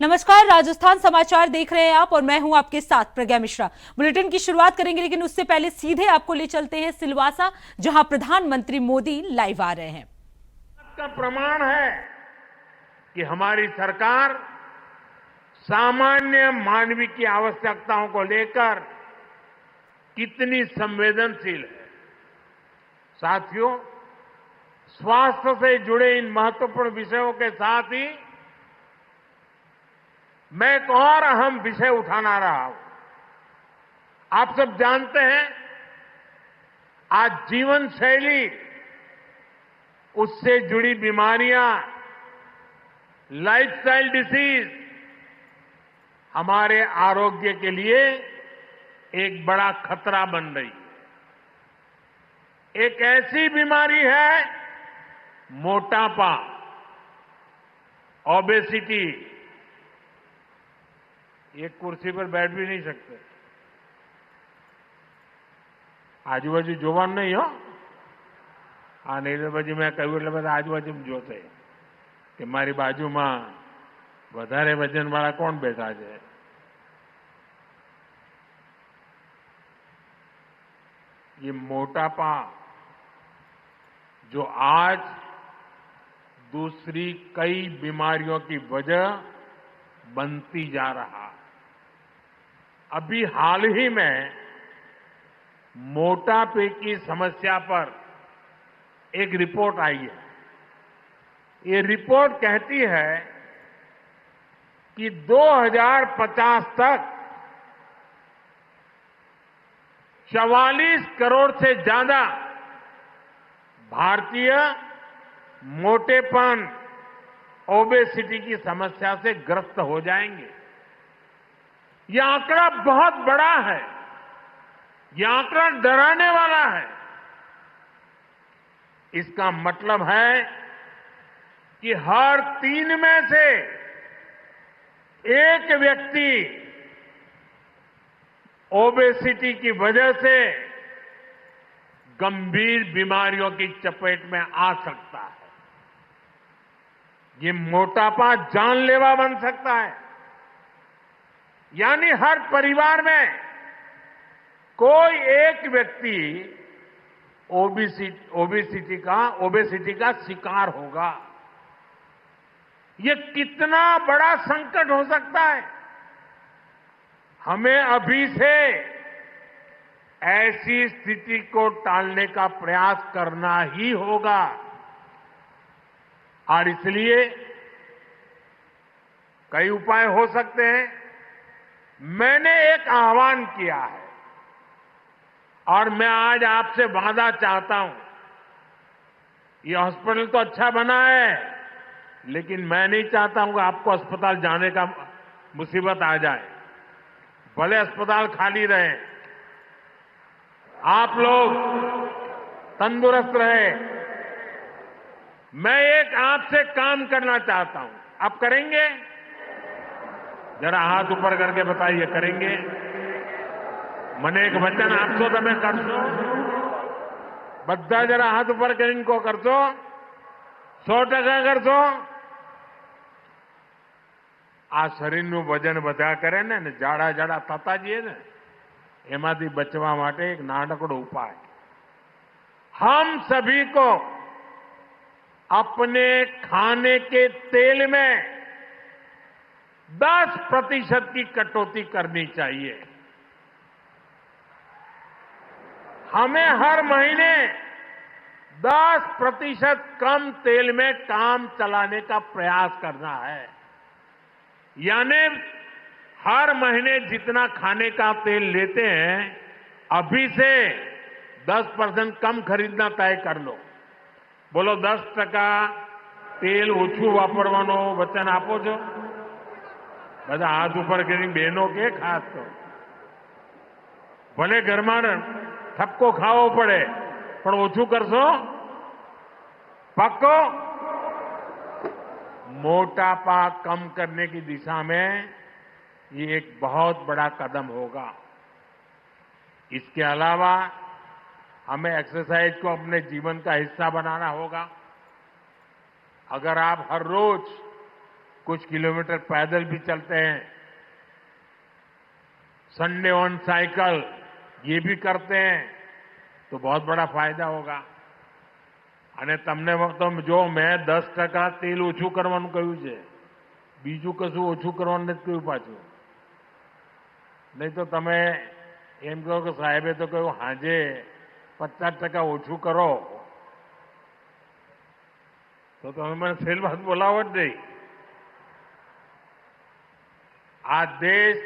नमस्कार, राजस्थान समाचार देख रहे हैं आप और मैं हूं आपके साथ प्रज्ञा मिश्रा। बुलेटिन की शुरुआत करेंगे, लेकिन उससे पहले सीधे आपको ले चलते हैं सिलवासा, जहां प्रधानमंत्री मोदी लाइव आ रहे हैं। का प्रमाण है कि हमारी सरकार सामान्य मानवीय की आवश्यकताओं को लेकर कितनी संवेदनशील है। साथियों, स्वास्थ्य से जुड़े इन महत्वपूर्ण विषयों के साथ ही मैं एक और अहम विषय उठाना रहा हूं। आप सब जानते हैं, आज जीवन शैली, उससे जुड़ी बीमारियां, लाइफस्टाइल डिसीज हमारे आरोग्य के लिए एक बड़ा खतरा बन रही है। एक ऐसी बीमारी है मोटापा, ओबेसिटी। एक कुर्सी पर बैठ भी नहीं सकते। आजू बाजू जोवान नहीं हो। हाँ, नहीं तो પછી મેં કહ્યું એટલે બધા આજુબાજુ જોશે કે મારી બાજુમાં વધારે વજનવાળા કોણ બેઠા છે। ये मोटापा जो आज दूसरी कई बीमारियों की वजह बनती जा रहा है। अभी हाल ही में मोटापे की समस्या पर एक रिपोर्ट आई है। ये रिपोर्ट कहती है कि 2050 तक 44 करोड़ से ज्यादा भारतीय मोटेपन, ओबेसिटी की समस्या से ग्रस्त हो जाएंगे। यह आंकड़ा बहुत बड़ा है। यह आंकड़ा डराने वाला है। इसका मतलब है कि हर 3 में से एक व्यक्ति ओबेसिटी की वजह से गंभीर बीमारियों की चपेट में आ सकता है। ये मोटापा जानलेवा बन सकता है। यानी हर परिवार में कोई एक व्यक्ति ओबेसिटी का शिकार होगा। ये कितना बड़ा संकट हो सकता है। हमें अभी से ऐसी स्थिति को टालने का प्रयास करना ही होगा। और इसलिए कई उपाय हो सकते हैं। मैंने एक आह्वान किया है और मैं आज आपसे वादा चाहता हूं। ये हॉस्पिटल तो अच्छा बना है, लेकिन मैं नहीं चाहता हूं कि आपको अस्पताल जाने का मुसीबत आ जाए। भले अस्पताल खाली रहे, आप लोग तंदुरुस्त रहे। मैं एक आपसे काम करना चाहता हूं। आप करेंगे? जरा हाथ ऊपर करके बताइए, करेंगे? મને એક વચન આપશો, તમે કરશો? બધા જરા હાથ ઉપર કરીને કો કરશો? 100% કરશો? આ શરીરનું વજન વધા કરે ને જાડા જાડા થતા જઈએ ને, એમાંથી બચવા માટે એક નાનકડો ઉપાય। हम सभी को अपने खाने के तेल में 10% की कटौती करनी चाहिए। हमें हर महीने 10% कम तेल में काम चलाने का प्रयास करना है। यानी हर महीने जितना खाने का तेल लेते हैं, अभी से 10% कम खरीदना तय कर लो। बोलो 10% तेल ओछું વાપરવાનો વચન આપો છો? બધા હાથ ઉપર કરીને બહેનો કે ખાસ તો ભલે ઘરમાં ठपको खाओ पड़े, पर ओछू करशो? पक्को? मोटापा कम करने की दिशा में ये एक बहुत बड़ा कदम होगा। इसके अलावा हमें एक्सरसाइज को अपने जीवन का हिस्सा बनाना होगा। अगर आप हर रोज कुछ किलोमीटर पैदल भी चलते हैं, संडे ऑन साइकिल ये भी करते हैं तो बहुत बड़ा फायदा होगा। અને તમને તો જો મેં 10% તેલ ઓછું કરવાનું કહ્યું છે, બીજું કશું ઓછું કરવાનું નથી કહ્યું પાછું. નહીં તો તમે એમ કહો કે સાહેબે તો કહ્યું હાજે 50% ઓછું કરો, તો તમે મને ફેલ વાત બોલાવો જ નહીં. आज देश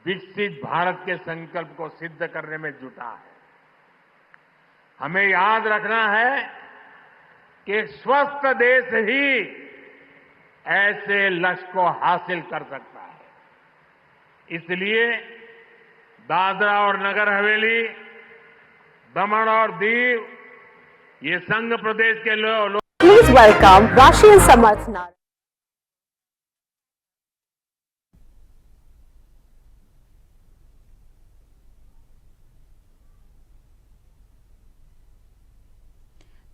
विकसित भारत के संकल्प को सिद्ध करने में जुटा है. हमें याद रखना है कि एक स्वस्थ देश ही ऐसे लक्ष्य को हासिल कर सकता है. इसलिए दादरा और नगर हवेली, दमन और दीव, ये संघ प्रदेश के लोग Please welcome Russian Samarth Narak.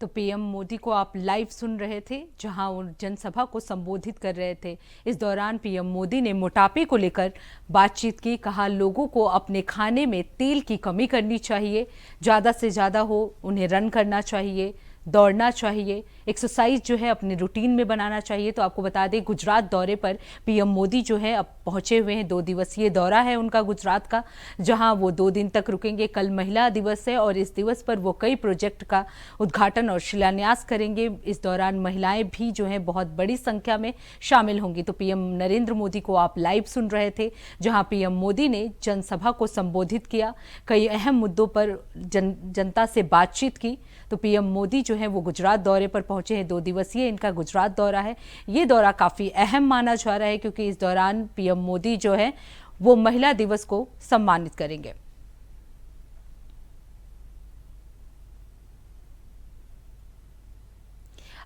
तो पीएम मोदी को आप लाइव सुन रहे थे, जहां वो जनसभा को संबोधित कर रहे थे. इस दौरान पीएम मोदी ने मोटापे को लेकर बातचीत की. कहा लोगों को अपने खाने में तेल की कमी करनी चाहिए, ज़्यादा से ज़्यादा हो उन्हें रन करना चाहिए, दौड़ना चाहिए, एक्सरसाइज जो है अपने रूटीन में बनाना चाहिए. तो आपको बता दें, गुजरात दौरे पर पीएम मोदी जो है अब पहुंचे हुए हैं. 2 दिवसीय दौरा है उनका गुजरात का, जहां वो 2 दिन तक रुकेंगे. कल महिला दिवस है और इस दिवस पर वो कई प्रोजेक्ट का उद्घाटन और शिलान्यास करेंगे. इस दौरान महिलाएं भी जो है बहुत बड़ी संख्या में शामिल होंगी. तो पीएम नरेंद्र मोदी को आप लाइव सुन रहे थे, जहां पीएम मोदी ने जनसभा को संबोधित किया, कई अहम मुद्दों पर जनता से बातचीत की. तो पीएम मोदी जो है वो गुजरात दौरे पर पहुंचे हैं. 2 दिवसीय इनका गुजरात दौरा है. ये दौरा काफी अहम माना जा रहा है, क्योंकि इस दौरान पीएम मोदी जो है वो महिला दिवस को सम्मानित करेंगे.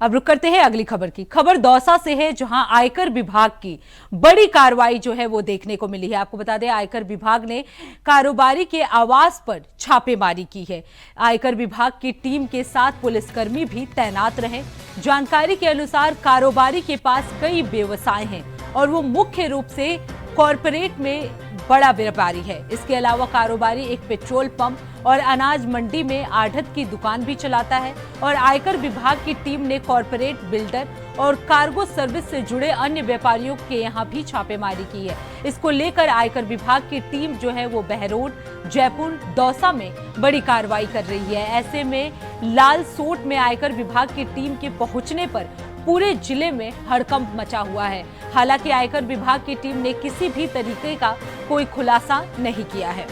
अब रुक करते हैं अगली खबर की. खबर दौसा से है, जहां आयकर विभाग की बड़ी कार्रवाई जो है वो देखने को मिली है. आपको बता दें, आयकर विभाग ने कारोबारी के आवास पर छापेमारी की है. आयकर विभाग की टीम के साथ पुलिसकर्मी भी तैनात रहे. जानकारी के अनुसार कारोबारी के पास कई व्यवसाय हैं और वो मुख्य रूप से कॉरपोरेट में बड़ा व्यापारी है. इसके अलावा कारोबारी एक पेट्रोल पंप और अनाज मंडी में आढ़त की दुकान भी चलाता है. और आयकर विभाग की टीम ने कॉरपोरेट, बिल्डर और कार्गो सर्विस से जुड़े अन्य व्यापारियों के यहां भी छापेमारी की है. इसको लेकर आयकर विभाग की टीम जो है वो बहरोड, जयपुर, दौसा में बड़ी कार्रवाई कर रही है. ऐसे में लाल सोट में आयकर विभाग की टीम के पहुंचने पर पूरे जिले में हड़कंप मचा हुआ है. हालांकि आयकर विभाग की टीम ने किसी भी तरीके का कोई खुलासा नहीं किया है.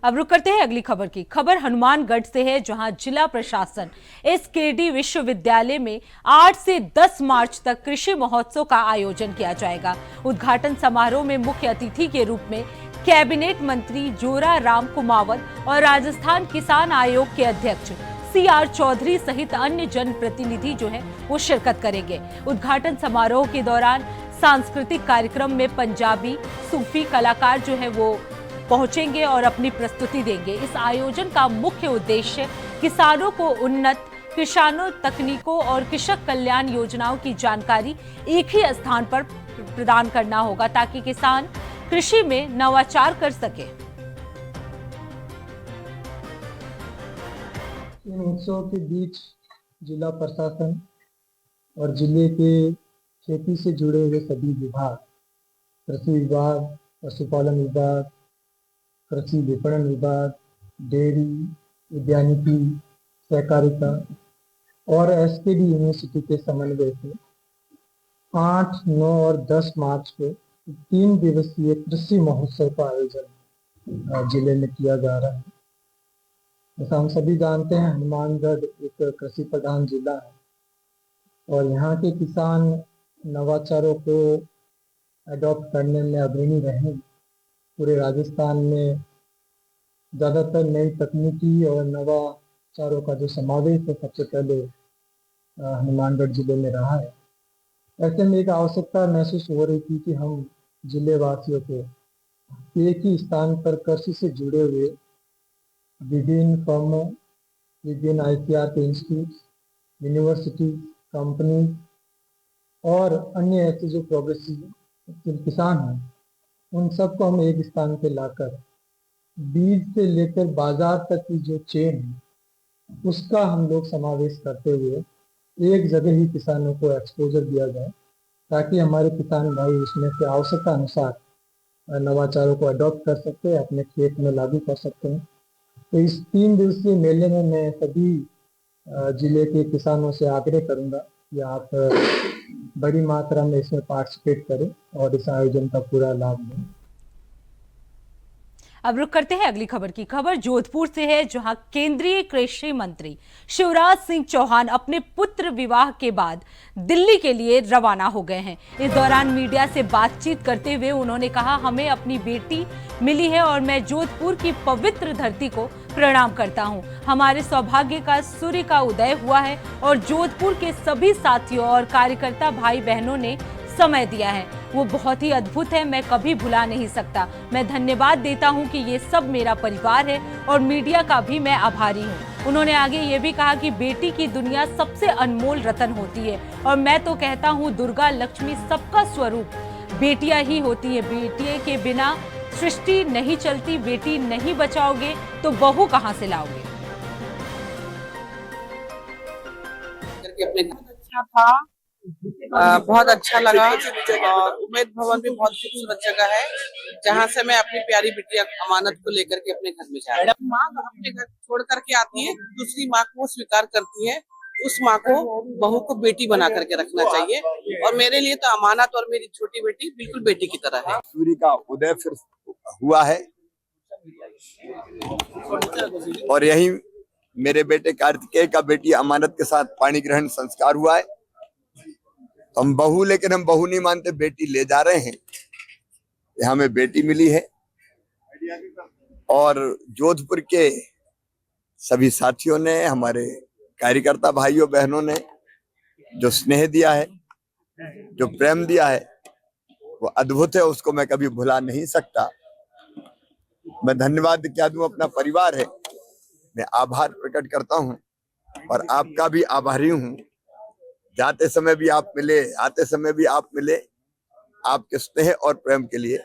अब रुक करते हैं अगली खबर की. खबर हनुमानगढ़ से है, जहां जिला प्रशासन एसकेडी विश्वविद्यालय में 8 से 10 मार्च तक कृषि महोत्सव का आयोजन किया जाएगा. उद्घाटन समारोह में मुख्य अतिथि के रूप में कैबिनेट मंत्री जोरा राम कुमावत और राजस्थान किसान आयोग के अध्यक्ष CR चौधरी सहित अन्य जनप्रतिनिधि जो है वो शिरकत करेंगे. उद्घाटन समारोह के दौरान सांस्कृतिक कार्यक्रम में पंजाबी सूफी कलाकार जो है वो पहुंचेंगे और अपनी प्रस्तुति देंगे. इस आयोजन का मुख्य उद्देश्य किसानों को उन्नत किसानों तकनीकों और कृषक कल्याण योजनाओं की जानकारी एक ही स्थान पर प्रदान करना होगा, ताकि किसान कृषि में नवाचार कर सके. इन उत्सव के बीच जिला प्रशासन और जिले के खेती से जुड़े हुए सभी विभाग, कृषि विभाग, पशुपालन विभाग, कृषि विपणन विभाग, डेयरी, उद्यानिकी, सहकारिता और एसकेडी यूनिवर्सिटी के समन्वय से 8, 9 और 10 मार्च को 3 दिवसीय कृषि महोत्सव का आयोजन जिले में किया जा रहा है. जैसा हम सभी जानते हैं, हनुमानगढ़ एक कृषि प्रधान जिला है और यहाँ के किसान नवाचारों को अडॉप्ट करने में अग्रणी रहे. पूरे राजस्थान में ज़्यादातर नई तकनीकी और नवाचारों का जो समावेश है सबसे पहले हनुमानगढ़ जिले में रहा है. ऐसे में एक आवश्यकता महसूस हो रही थी कि हम जिले वासियों को एक ही स्थान पर कृषि से जुड़े हुए विभिन्न फर्मों, विभिन्न ICAR के इंस्टीट्यूट, यूनिवर्सिटी, कंपनी और अन्य ऐसे जो प्रोग्रेसिव किसान हैं, उन सबको हम एक स्थान पे लाकर बीज से लेकर बाजार तक की जो चेन है उसका हम लोग समावेश करते हुए एक जगह ही किसानों को एक्सपोजर दिया जाए, ताकि हमारे किसान भाई उसमें से आवश्यकता अनुसार नवाचारों को अडॉप्ट कर सकते हैं, अपने खेत में लागू कर सकते हैं। तो इस 3 दिवसीय मेले में मैं सभी जिले के किसानों से आग्रह करूंगा कि आप बड़ी मात्रा में इसमें पार्टिसिपेट करें और इस आयोजन का पूरा लाभ लें। अब रुक करते हैं अगली खबर की। खबर जोधपुर से है, जहां केंद्रीय कृषि मंत्री शिवराज सिंह चौहान अपने पुत्र विवाह के बाद दिल्ली के लिए रवाना हो गए हैं। इस दौरान मीडिया से बातचीत करते हुए उन्होंने कहा, हमें अपनी बेटी मिली है और मैं जोधपुर की पवित्र धरती को प्रणाम करता हूं। हमारे सौभाग्य का सूर्य का उदय हुआ है और जोधपुर के सभी साथियों और कार्यकर्ता भाई बहनों ने समय दिया है, वो बहुत ही अद्भुत है, मैं कभी भुला नहीं सकता। मैं धन्यवाद देता हूं कि ये सब मेरा परिवार है और मीडिया का भी मैं आभारी हूं। उन्होंने आगे ये भी कहा कि बेटी की दुनिया सबसे अनमोल रतन होती है और मैं तो कहता हूं दुर्गा लक्ष्मी सबका स्वरूप बेटियां ही होती है। बेटी के बिना सृष्टि नहीं चलती, बेटी नहीं बचाओगे तो बहू कहां से लाओगे। अच्छा था, बहुत अच्छा लगा और उम्मेद भवन भी बहुत खूबसूरत जगह है, जहाँ से मैं अपनी प्यारी बिटिया अमानत को लेकर के अपने घर में जा रही हूँ। माँ अपने घर छोड़ करके आती है, दूसरी माँ को स्वीकार करती है, उस माँ को बहू को बेटी बना करके रखना चाहिए और मेरे लिए तो अमानत और मेरी छोटी बेटी बिल्कुल बेटी की तरह है। सूर्य का उदय फिर हुआ है और यही मेरे बेटे कार्तिकेय का बेटी अमानत के साथ पाणी ग्रहण संस्कार हुआ है। तो हम बहू, लेकिन हम बहू नहीं मानते, बेटी ले जा रहे हैं। यहाँ हमें बेटी मिली है और जोधपुर के सभी साथियों ने, हमारे कार्यकर्ता भाइयों बहनों ने जो स्नेह दिया है, जो प्रेम दिया है, वो अद्भुत है, उसको मैं कभी भुला नहीं सकता। मैं धन्यवाद क्या दूं, अपना परिवार है, मैं आभार प्रकट करता हूं और आपका भी आभारी हूं। जाते समय भी आप मिले, आते समय भी आप मिले, आपके स्नेह और प्रेम के लिए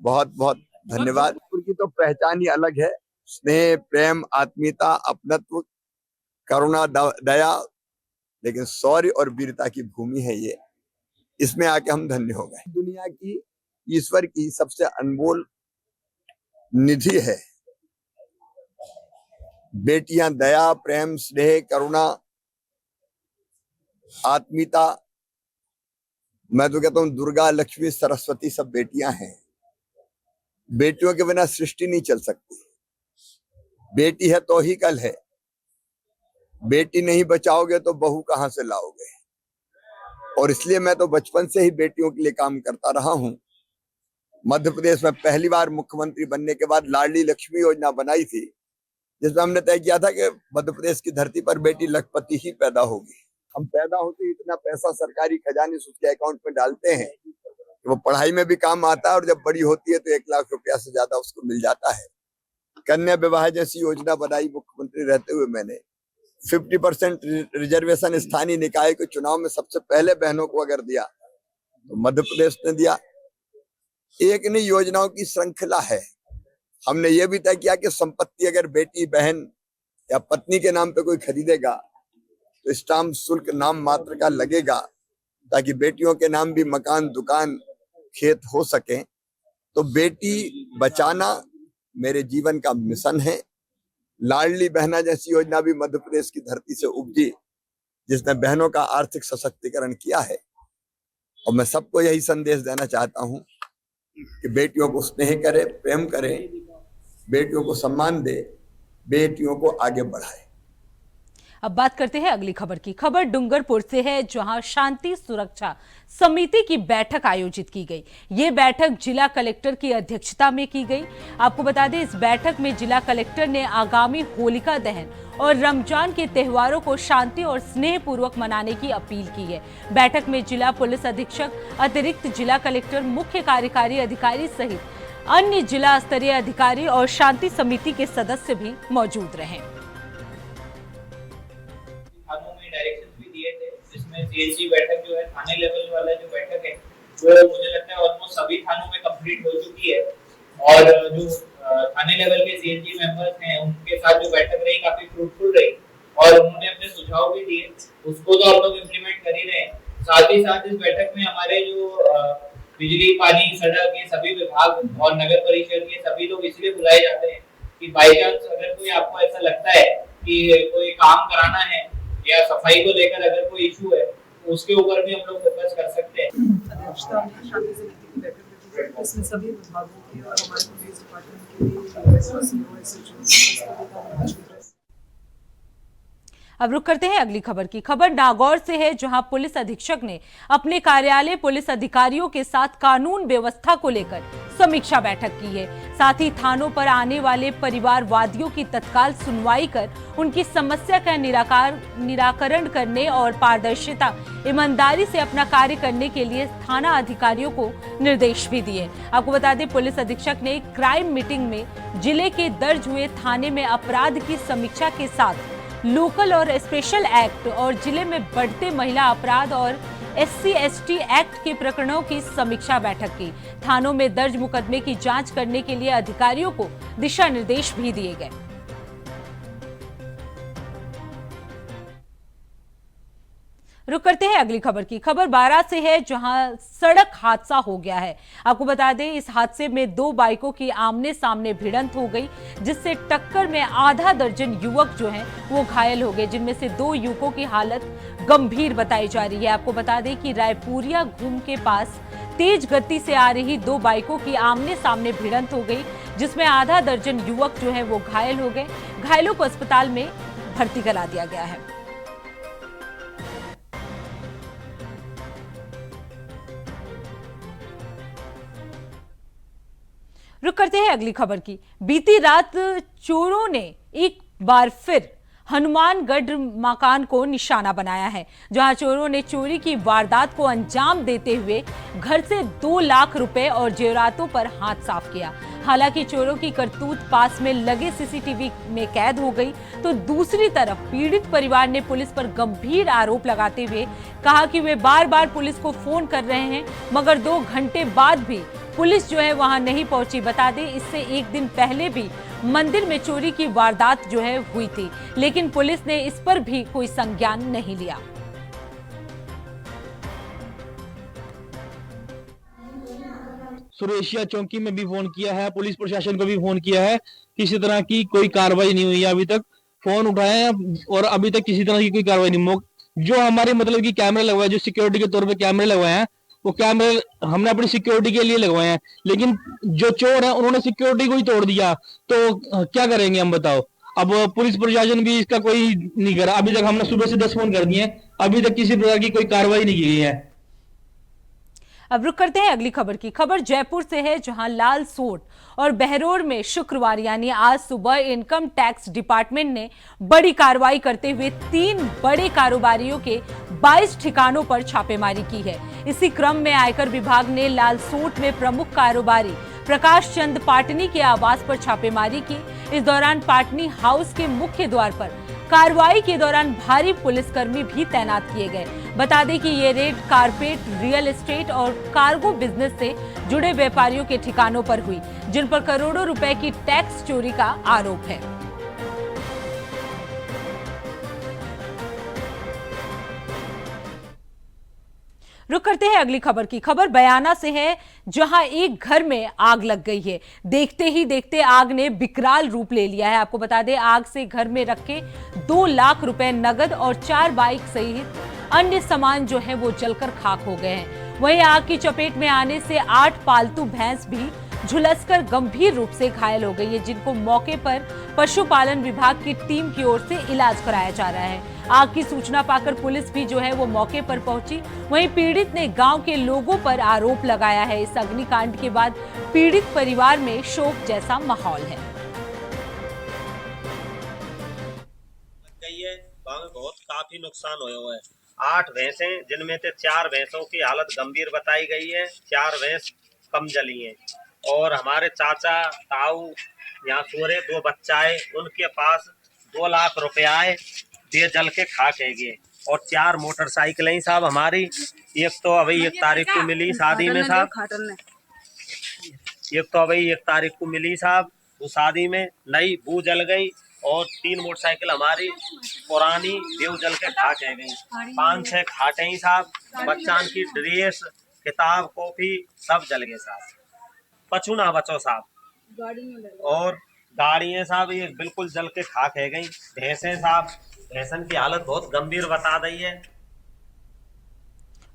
बहुत बहुत धन्यवाद। उनकी तो पहचान ही अलग है, स्नेह, प्रेम, आत्मीयता, अपनत्व, करुणा, दया, लेकिन शौर्य और वीरता की भूमि है ये। इसमें आके हम धन्य हो गए। दुनिया की, ईश्वर की सबसे अनमोल निधि है बेटियां। दया, प्रेम, स्नेह, करुणा, आत्मीयता, मैं तो कहता हूं दुर्गा, लक्ष्मी, सरस्वती सब बेटियां हैं। बेटियों के बिना सृष्टि नहीं चल सकती। बेटी है तो ही कल है, बेटी नहीं बचाओगे तो बहू कहां से लाओगे। और इसलिए मैं तो बचपन से ही बेटियों के लिए काम करता रहा हूं। मध्य प्रदेश में पहली बार मुख्यमंत्री बनने के बाद लाडली लक्ष्मी योजना बनाई थी, जिसमें हमने तय किया था कि मध्य प्रदेश की धरती पर बेटी लखपति ही पैदा होगी। हम पैदा होते ही इतना पैसा सरकारी खजाने से उसके अकाउंट में डालते हैं कि वो पढ़ाई में भी काम आता है और जब बड़ी होती है तो 1 लाख रुपया से ज्यादा उसको मिल जाता है। कन्या विवाह जैसी योजना बनाई मुख्यमंत्री रहते हुए मैंने। 50% रिजर्वेशन स्थानीय निकाय के चुनाव में सबसे पहले बहनों को अगर दिया तो मध्य प्रदेश ने दिया। एक नहीं, योजनाओं की श्रृंखला है। हमने ये भी तय किया कि संपत्ति अगर बेटी, बहन या पत्नी के नाम पे कोई खरीदेगा तो स्टाम्प शुल्क नाम मात्र का लगेगा, ताकि बेटियों के नाम भी मकान, दुकान, खेत हो सके। तो बेटी बचाना मेरे जीवन का मिशन है। लाडली बहना जैसी योजना भी मध्य प्रदेश की धरती से उपजी, जिसने बहनों का आर्थिक सशक्तिकरण किया है। और मैं सबको यही संदेश देना चाहता हूं कि बेटियों को स्नेह करे, प्रेम करे, बेटियों को सम्मान दे, बेटियों को आगे बढ़ाए। अब बात करते हैं अगली खबर की। खबर डूंगरपुर से है, जहां शांति सुरक्षा समिति की बैठक आयोजित की गई। ये बैठक जिला कलेक्टर की अध्यक्षता में की गई। आपको बता दें, इस बैठक में जिला कलेक्टर ने आगामी होलिका दहन और रमजान के त्योहारों को शांति और स्नेह पूर्वक मनाने की अपील की है। बैठक में जिला पुलिस अधीक्षक, अतिरिक्त जिला कलेक्टर, मुख्य कार्यकारी अधिकारी सहित अन्य जिला स्तरीय अधिकारी और शांति समिति के सदस्य भी मौजूद रहे। थानों में डायरेक्शंस भी दिए थे, जिसमें सीएससी बैठक जो है थाने लेवल वाला जो बैठक है वो मुझे लगता है ऑलमोस्ट सभी थानों में कंप्लीट हो चुकी है और जो थाने लेवल के सीएससी मेंबर्स हैं उनके साथ जो बैठक रही काफी फ्रूटफुल रही और उन्होंने अपने सुझाव भी दिए, उसको तो हम लोग इम्प्लीमेंट कर ही रहे हैं। साथ ही साथ इस बैठक में हमारे जो बिजली, पानी, सड़क ये सभी विभाग और नगर परिषद के सभी लोग इसलिए बुलाए जाते हैं कि बाई चांस अगर कोई आपको ऐसा लगता है कि कोई काम कराना है या सफाई को लेकर अगर कोई इशू है तो उसके ऊपर भी हम लोग फोकस कर सकते हैं। अध्यक्षता में शांति समिति की बैठक हुई, इसमें सभी विभागों के और हमारे पुलिस डिपार्टमेंट के लिए अब रुक करते हैं अगली खबर की। खबर नागौर से है, जहां पुलिस अधीक्षक ने अपने कार्यालय पुलिस अधिकारियों के साथ कानून व्यवस्था को लेकर समीक्षा बैठक की है। साथ ही थानों पर आने वाले परिवारवादियों की तत्काल सुनवाई कर उनकी समस्या का निराकरण करने और पारदर्शिता ईमानदारी से अपना कार्य करने के लिए थाना अधिकारियों को निर्देश भी दिए। आपको बता दें, पुलिस अधीक्षक ने क्राइम मीटिंग में जिले के दर्ज हुए थाने में अपराध की समीक्षा के साथ लोकल और स्पेशल एक्ट और जिले में बढ़ते महिला अपराध और SC/ST एक्ट के प्रकरणों की समीक्षा बैठक की। थानों में दर्ज मुकदमे की जांच करने के लिए अधिकारियों को दिशा निर्देश भी दिए गए। रुक करते हैं अगली खबर की। खबर बारां से है, जहां सड़क हादसा हो गया है। आपको बता दें, इस हादसे में 2 बाइकों की आमने सामने भिड़ंत हो गई, जिससे टक्कर में आधा दर्जन युवक जो हैं वो घायल हो गए, जिनमें से 2 युवकों की हालत गंभीर बताई जा रही है। आपको बता दें कि रायपुरिया घूम के पास तेज गति से आ रही 2 बाइकों की आमने सामने भिड़ंत हो गई, जिसमें आधा दर्जन युवक जो है वो घायल हो गए। घायलों को अस्पताल में भर्ती करा दिया गया है। रुक करते हैं अगली खबर की। बीती रात चोरों ने एक बार फिर हनुमानगढ़ मकान को निशाना बनाया है, जहां चोरों ने चोरी की वारदात को अंजाम देते हुए घर से 2 लाख रुपए और जेवरातों पर हाथ साफ किया। हालांकि चोरों की करतूत पास में लगे CCTV में कैद हो गई, तो दूसरी तरफ पीड़ित परिवार ने पुलिस पर गंभीर आरोप लगाते हुए कहा कि वे बार बार पुलिस को फोन कर रहे हैं, मगर 2 घंटे बाद भी पुलिस जो है वहां नहीं पहुंची। बता दें, इससे एक दिन पहले भी मंदिर में चोरी की वारदात जो है हुई थी, लेकिन पुलिस ने इस पर भी कोई संज्ञान नहीं लिया। सुरेशिया चौकी में भी फोन किया है, पुलिस प्रशासन को भी फोन किया है, किसी तरह की कोई कार्रवाई नहीं हुई है। अभी तक फोन उठाए हैं और अभी तक किसी तरह की कोई कार्रवाई नहीं। जो हमारे मतलब की कैमरे लगवाए, जो सिक्योरिटी के तौर पे कैमरे लगवाए हैं, वो कैमरे हमने अपनी सिक्योरिटी के लिए लगवाए हैं, लेकिन जो चोर है उन्होंने सिक्योरिटी को ही तोड़ दिया, तो क्या करेंगे हम बताओ। अब पुलिस प्रशासन भी इसका कोई नहीं करा। अभी तक हमने सुबह से 10 फोन कर दिए, अभी तक किसी प्रकार की कोई कार्रवाई नहीं की गई है। अब रुक करते हैं अगली खबर की। खबर जयपुर से है, जहां लाल सोट और बहरोड में शुक्रवार यानी आज सुबह इनकम टैक्स डिपार्टमेंट ने बड़ी कार्रवाई करते हुए 3 बड़े कारोबारियों के 22 ठिकानों पर छापेमारी की है। इसी क्रम में आयकर विभाग ने लाल सोट में प्रमुख कारोबारी प्रकाश चंद पाटनी के आवास पर छापेमारी की। इस दौरान पाटनी हाउस के मुख्य द्वार पर कार्रवाई के दौरान भारी पुलिसकर्मी भी तैनात किए गए। बता दें कि ये रेड कारपेट, रियल एस्टेट और कार्गो बिजनेस से जुड़े व्यापारियों के ठिकानों पर हुई, जिन पर करोड़ों रुपए की टैक्स चोरी का आरोप है। रुक करते हैं अगली खबर की। खबर बयाना से है, जहां एक घर में आग लग गई है। देखते ही देखते आग ने विकराल रूप ले लिया है। आपको बता दें, आग से घर में रखे 2 लाख रुपए नगद और 4 बाइक सहित अन्य सामान जो है वो जलकर खाक हो गए हैं। वहीं आग की चपेट में आने से 8 पालतू भैंस भी झुलसकर गंभीर रूप से घायल हो गई है, जिनको मौके पर पशुपालन विभाग की टीम की ओर से इलाज कराया जा रहा है। आग की सूचना पाकर पुलिस भी जो है वो मौके पर पहुंची। वहीं पीड़ित ने गांव के लोगों पर आरोप लगाया है। इस अग्निकांड के बाद पीड़ित परिवार में शोक जैसा माहौल है। बहुत काफी नुकसान हुआ है। 8 भैंसें, जिनमें से 4 भैंसों की हालत गंभीर बताई गई है, 4 भैंस कम जली हैं। और हमारे चाचा ताऊ यहाँ सो रहे, 2 बच्चाए, उनके पास 2 लाख रुपया है, ये जल के खाक है गए। और 4 मोटरसाइकिलें साहब हमारी, एक तो अभी 1 तारीख को मिली शादी में साहब, एक तो अभी 1 तारीख को मिली साहब, वो शादी में नई वो जल गई। और 3 मोटरसाइकिल हमारी पुरानी देव जल के खाक है गई। 5-6 खाटे ही साहब, बच्चान की ड्रेस, किताब, कॉपी सब जल गए साहब, पछू ना बचो साहब। और गाड़ियां साहब ये बिल्कुल जल के खाक है गई। भैंसें साहब, भैंसन की हालत बहुत गंभीर बता रही है।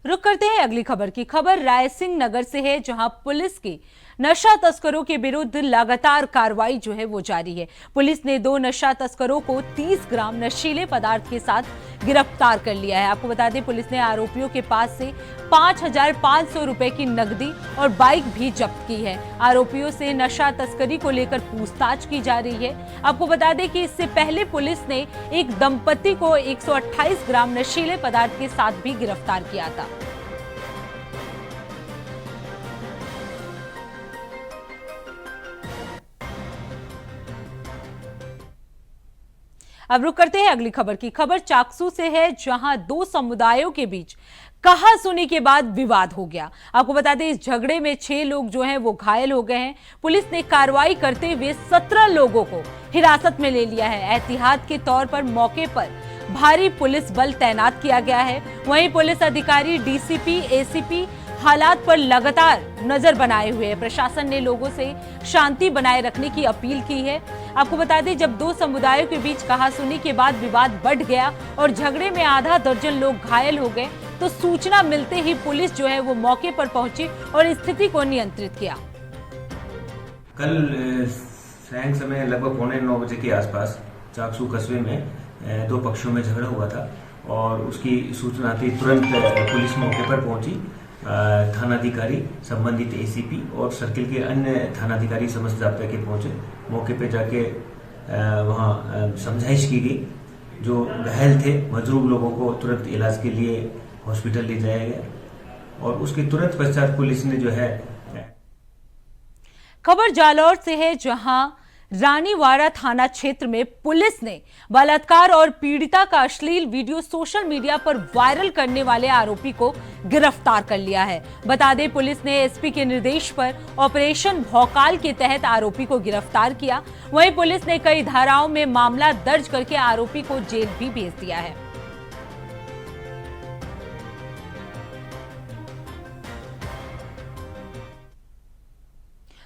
रुक करते हैं अगली खबर की। खबर रायसिंह नगर से है, जहां पुलिस की नशा तस्करों के विरुद्ध लगातार कार्रवाई जो है वो जारी है। पुलिस ने 2 नशा तस्करों को 30 ग्राम नशीले पदार्थ के साथ गिरफ्तार कर लिया है। आपको बता दें, पुलिस ने आरोपियों के पास से 5,500 रुपए की नकदी और बाइक भी जब्त की है। आरोपियों से नशा तस्करी को लेकर पूछताछ की जा रही है। आपको बता दें कि इससे पहले पुलिस ने एक दंपति को 128 ग्राम नशीले पदार्थ के साथ भी गिरफ्तार किया था। अब रुक करते हैं अगली खबर की। खबर चाकसू से है, जहां 2 समुदायों के बीच कहासुनी के बाद विवाद हो गया। आपको बता दें, इस झगड़े में 6 लोग जो हैं वो घायल हो गए हैं। पुलिस ने कार्रवाई करते हुए 17 लोगों को हिरासत में ले लिया है। एहतियात के तौर पर मौके पर भारी पुलिस बल तैनात किया गया है। वहीं पुलिस अधिकारी, डीसीपी, एसीपी हालात पर लगातार नजर बनाए हुए हैं। प्रशासन ने लोगों से शांति बनाए रखने की अपील की है। आपको बता दें, जब 2 समुदायों के बीच कहासुनी के बाद विवाद बढ़ गया और झगड़े में आधा दर्जन लोग घायल हो गए, तो सूचना मिलते ही पुलिस जो है वो मौके पर पहुंची और स्थिति को नियंत्रित किया। कल सांय समय लगभग 8:45 बजे के आसपास चाकसू कस्बे में 2 पक्षों में झगड़ा हुआ था और उसकी सूचना आती तुरंत पुलिस मौके पर पहुंची। थानाधिकारी, संबंधित एसीपी और सर्किल के अन्य थानाधिकारी समस्त जाब्ता के पहुंचे। मौके पे जाके वहां समझाइश की गई। जो घायल थे मजरूब लोगों को तुरंत इलाज के लिए हॉस्पिटल ले जाया गया और उसके तुरंत पश्चात पुलिस ने जो है। खबर जालौर से है, जहां रानीवाड़ा थाना क्षेत्र में पुलिस ने बलात्कार और पीड़िता का अश्लील वीडियो सोशल मीडिया पर वायरल करने वाले आरोपी को गिरफ्तार कर लिया है। बता दें, पुलिस ने एसपी के निर्देश पर ऑपरेशन भौकाल के तहत आरोपी को गिरफ्तार किया। वहीं पुलिस ने कई धाराओं में मामला दर्ज करके आरोपी को जेल भी भेज दिया है।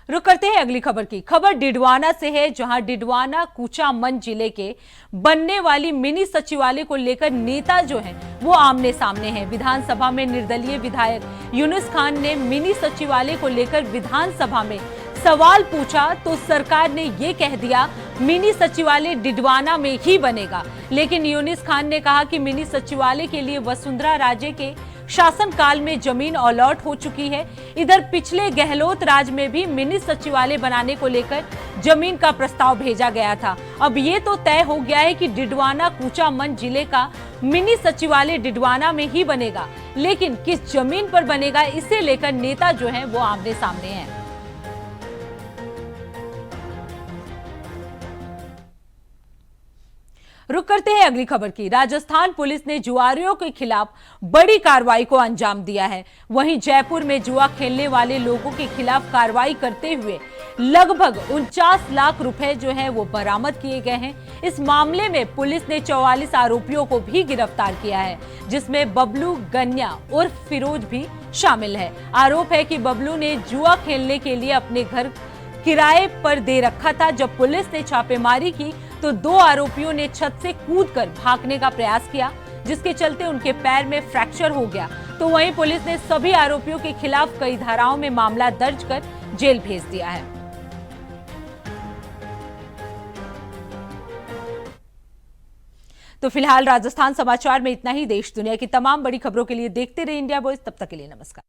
रुक करते हैं अगली खबर की। खबर डिडवाना से है, जहां डिडवाना कूचामंच जिले के बनने वाली मिनी सचिवालय को लेकर नेता जो हैं वो आमने सामने हैं। विधानसभा में निर्दलीय विधायक यूनुस खान ने मिनी सचिवालय को लेकर विधानसभा में सवाल पूछा तो सरकार ने ये कह दिया मिनी सचिवालय डिडवाना में ही बनेगा। लेकिन यूनुस खान ने कहा कि मिनी सचिवालय के लिए वसुंधरा राजे के शासनकाल में जमीन अलॉट हो चुकी है। इधर पिछले गहलोत राज में भी मिनी सचिवालय बनाने को लेकर जमीन का प्रस्ताव भेजा गया था। अब ये तो तय हो गया है कि डिडवाना कूचामंच जिले का मिनी सचिवालय डिडवाना में ही बनेगा, लेकिन किस जमीन पर बनेगा इसे लेकर नेता जो हैं वो आमने सामने हैं। रुक करते हैं अगली खबर की। राजस्थान पुलिस ने जुआरियों के खिलाफ बड़ी कार्रवाई को अंजाम दिया है। वहीं जयपुर में जुआ खेलने वाले लोगों के खिलाफ कार्रवाई करते हुए लगभग 49 लाख रुपए जो है वो बरामद किए गए हैं। इस मामले में पुलिस ने 44 आरोपियों को भी गिरफ्तार किया है, जिसमें बबलू गन्या उर्फ फिरोज भी शामिल है। आरोप है कि बबलू ने जुआ खेलने के लिए अपने घर किराए पर दे रखा था। जब पुलिस ने छापेमारी की तो 2 आरोपियों ने छत से कूदकर भागने का प्रयास किया, जिसके चलते उनके पैर में फ्रैक्चर हो गया। तो वहीं पुलिस ने सभी आरोपियों के खिलाफ कई धाराओं में मामला दर्ज कर जेल भेज दिया है। तो फिलहाल राजस्थान समाचार में इतना ही। देश दुनिया की तमाम बड़ी खबरों के लिए देखते रहिए इंडिया वॉइस। तब तक के लिए नमस्कार।